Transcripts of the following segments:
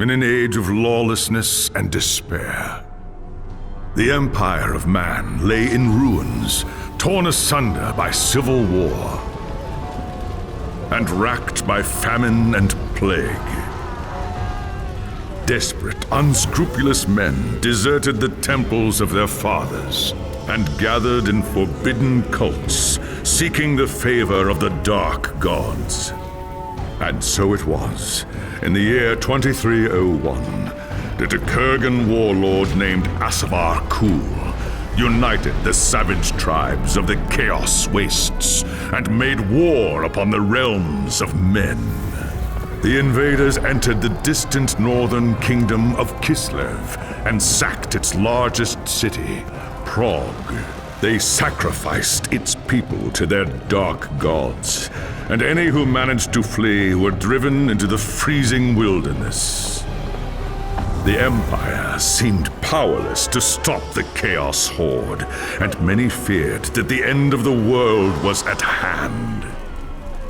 in an age of lawlessness and despair. The empire of man lay in ruins, torn asunder by civil war, and racked by famine and plague. Desperate, unscrupulous men deserted the temples of their fathers and gathered in forbidden cults, seeking the favor of the dark gods. And so it was, in the year 2301, that a Kurgan warlord named Asavar Kul united the savage tribes of the Chaos Wastes and made war upon the realms of men. The invaders entered the distant northern kingdom of Kislev and sacked its largest city, Prague. They sacrificed its people to their dark gods, and any who managed to flee were driven into the freezing wilderness. The Empire seemed powerless to stop the Chaos Horde, and many feared that the end of the world was at hand.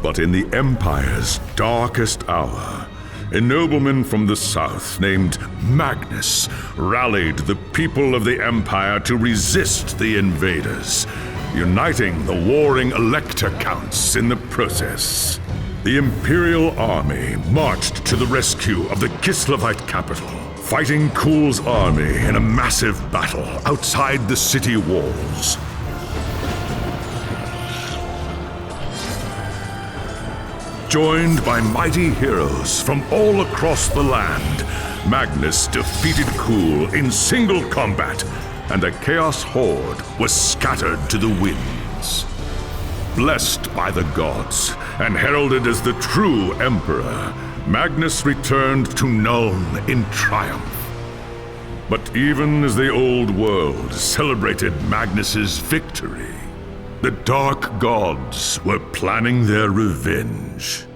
But in the Empire's darkest hour, a nobleman from the south named Magnus rallied the people of the Empire to resist the invaders, uniting the warring Elector Counts in the process. The Imperial army marched to the rescue of the Kislevite capital, fighting Kul's army in a massive battle outside the city walls. Joined by mighty heroes from all across the land, Magnus defeated Kul in single combat, and the Chaos Horde was scattered to the winds. Blessed by the gods and heralded as the true Emperor, Magnus returned to Nuln in triumph. But even as the old world celebrated Magnus's victory, the dark gods were planning their revenge.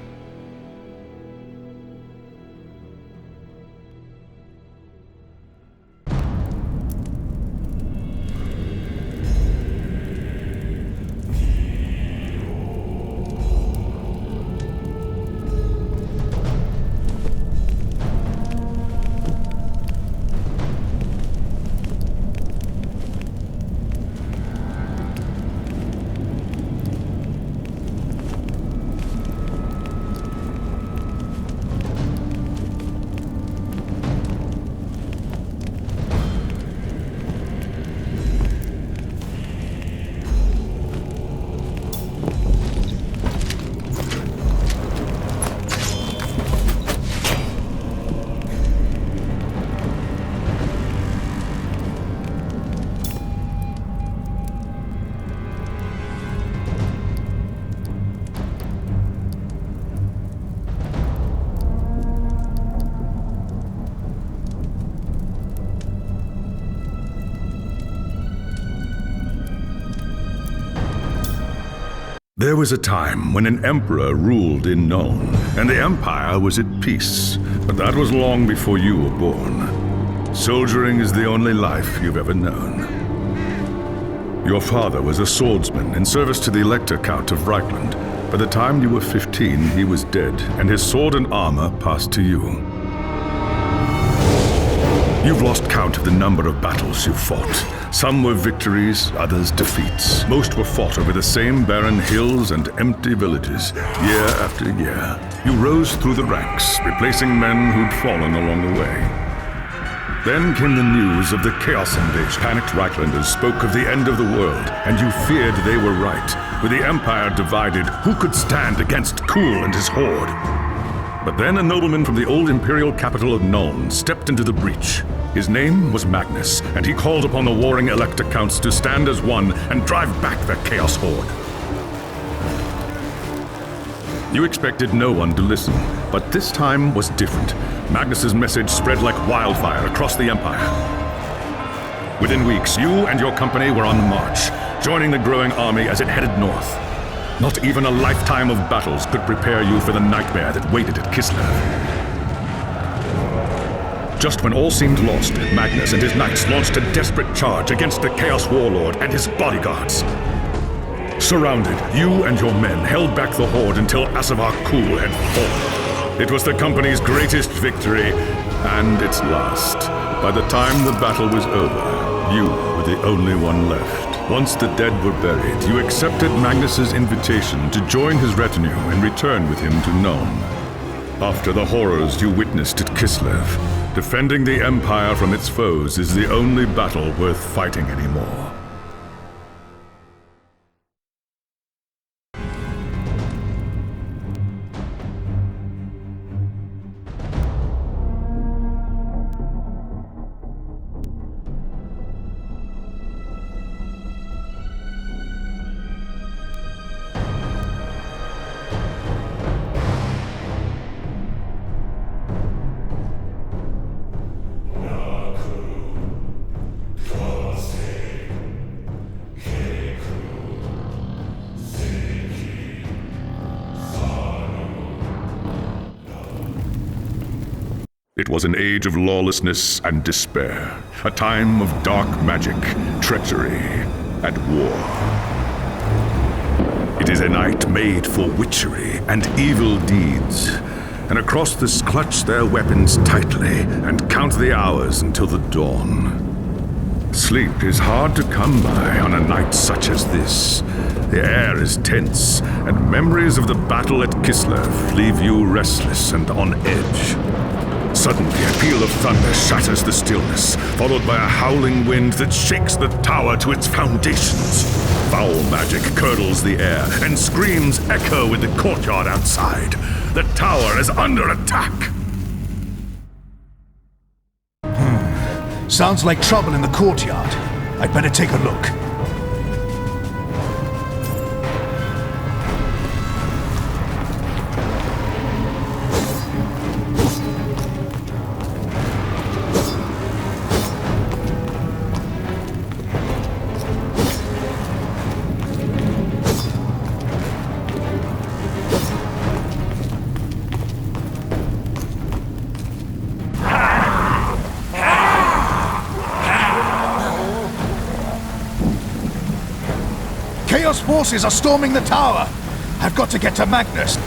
There was a time when an emperor ruled in Nuln, and the Empire was at peace. But that was long before you were born. Soldiering is the only life you've ever known. Your father was a swordsman in service to the Elector Count of Reichland. By the time you were 15, he was dead, and his sword and armor passed to you. You've lost count of the number of battles you've fought. Some were victories, others defeats. Most were fought over the same barren hills and empty villages, year after year. You rose through the ranks, replacing men who'd fallen along the way. Then came the news of the Chaos Invasion. Panicked Reichlanders spoke of the end of the world, and you feared they were right. With the Empire divided, who could stand against Kul and his horde? But then a nobleman from the old imperial capital of Nuln stepped into the breach. His name was Magnus, and he called upon the warring Elector Counts to stand as one and drive back the Chaos Horde. You expected no one to listen, but this time was different. Magnus's message spread like wildfire across the Empire. Within weeks, you and your company were on the march, joining the growing army as it headed north. Not even a lifetime of battles could prepare you for the nightmare that waited at Kislev. Just when all seemed lost, Magnus and his knights launched a desperate charge against the Chaos Warlord and his bodyguards. Surrounded, you and your men held back the Horde until Asavar Kul had fallen. It was the company's greatest victory And its last. By the time the battle was over, you were the only one left. Once the dead were buried, you accepted Magnus's invitation to join his retinue and return with him to Nuln. After the horrors you witnessed at Kislev, defending the Empire from its foes is the only battle worth fighting anymore. It was an age of lawlessness and despair, a time of dark magic, treachery, and war. It is a night made for witchery and evil deeds, and across this clutch their weapons tightly and count the hours until the dawn. Sleep is hard to come by on a night such as this. The air is tense, and memories of the battle at Kislev leave you restless and on edge. Suddenly, a peal of thunder shatters the stillness, followed by a howling wind that shakes the tower to its foundations. Foul magic curdles the air, and screams echo in the courtyard outside. The tower is under attack! Sounds like trouble in the courtyard. I'd better take a look. Chaos forces are storming the tower! I've got to get to Magnus!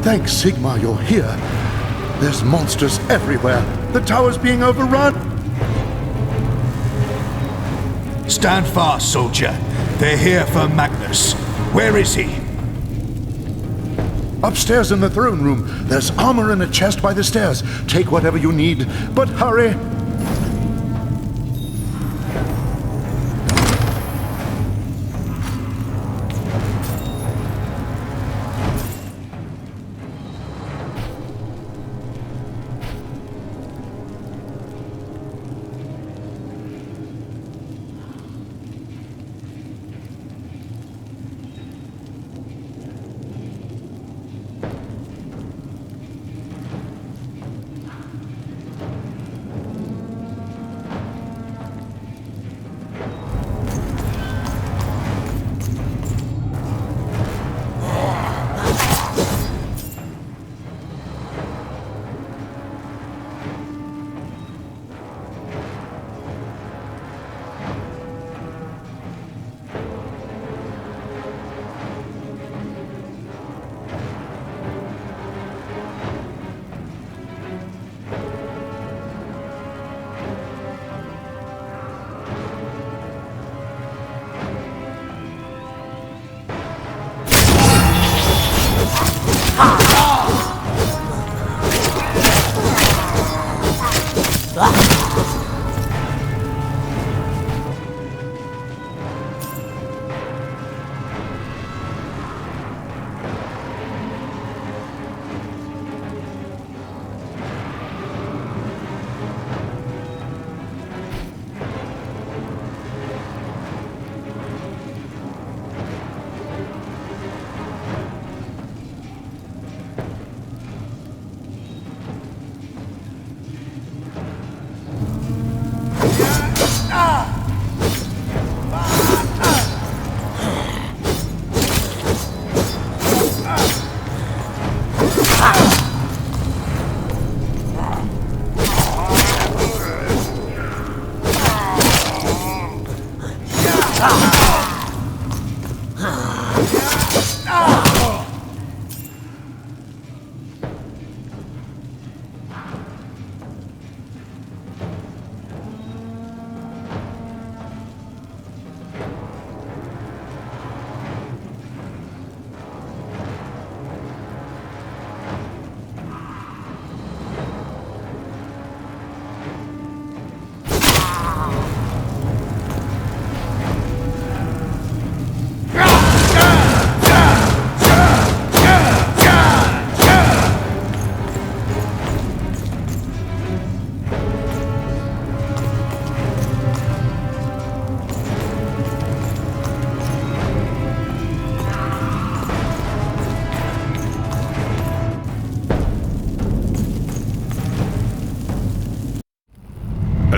Thanks, Sigmar, you're here. There's monsters everywhere. The tower's being overrun. Stand fast, soldier. They're here for Magnus. Where is he? Upstairs in the throne room. There's armor in a chest by the stairs. Take whatever you need, but hurry.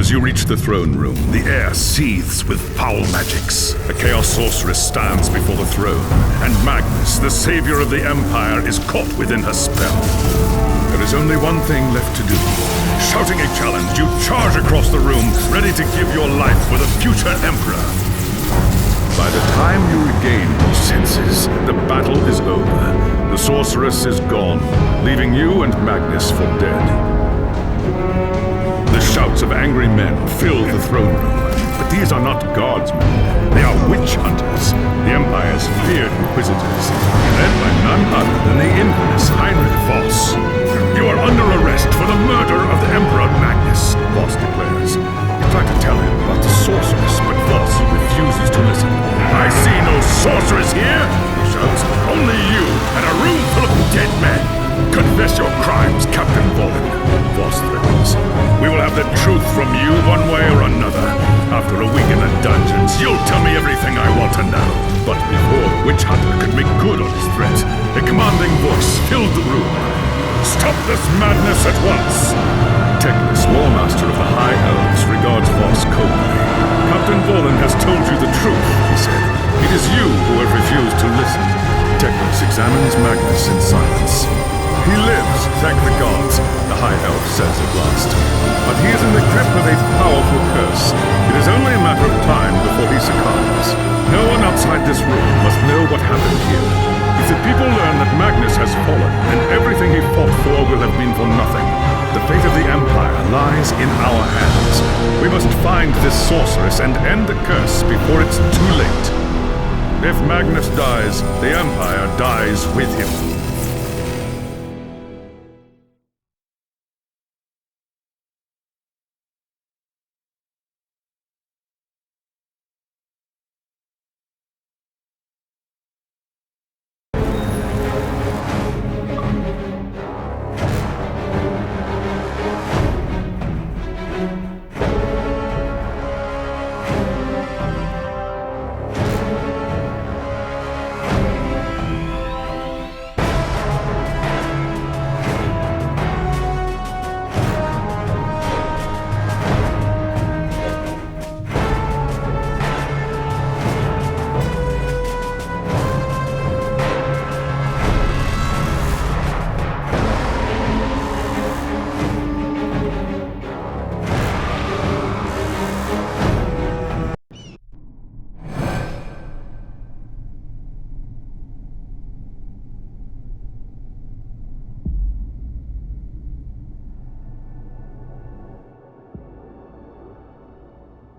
As you reach the throne room, the air seethes with foul magics. A Chaos Sorceress stands before the throne, and Magnus, the savior of the Empire, is caught within her spell. There is only one thing left to do. Shouting a challenge, you charge across the room, ready to give your life for the future Emperor. By the time you regain your senses, the battle is over. The Sorceress is gone, leaving you and Magnus for dead. The shouts of angry men fill the throne room, but these are not guardsmen. They are witch hunters, the Empire's feared inquisitors, led by none other than the infamous Heinrich Voss. You are under arrest for the murder of the Emperor Magnus, Voss declares. You try to tell him about the sorceress, but Voss refuses to listen. I see no sorceress here, he shouts. Only you, and a room full of dead men. Confess your crimes, Captain Volan, Voss threatens. We will have the truth from you one way or another. After a week in the dungeons, you'll tell me everything I want to know. But before the witch hunter could make good on his threat, a commanding voice filled the room. Stop this madness at once! Teclis, War Master of the High Elves, regards Voss coldly. Captain Volan has told you the truth, he said. It is you who have refused to listen. Teclis examines Magnus in silence. He lives, thank the gods, the High Elf says at last. But he is in the grip of a powerful curse. It is only a matter of time before he succumbs. No one outside this room must know what happened here. If the people learn that Magnus has fallen, then everything he fought for will have been for nothing. The fate of the Empire lies in our hands. We must find this sorceress and end the curse before it's too late. If Magnus dies, the Empire dies with him.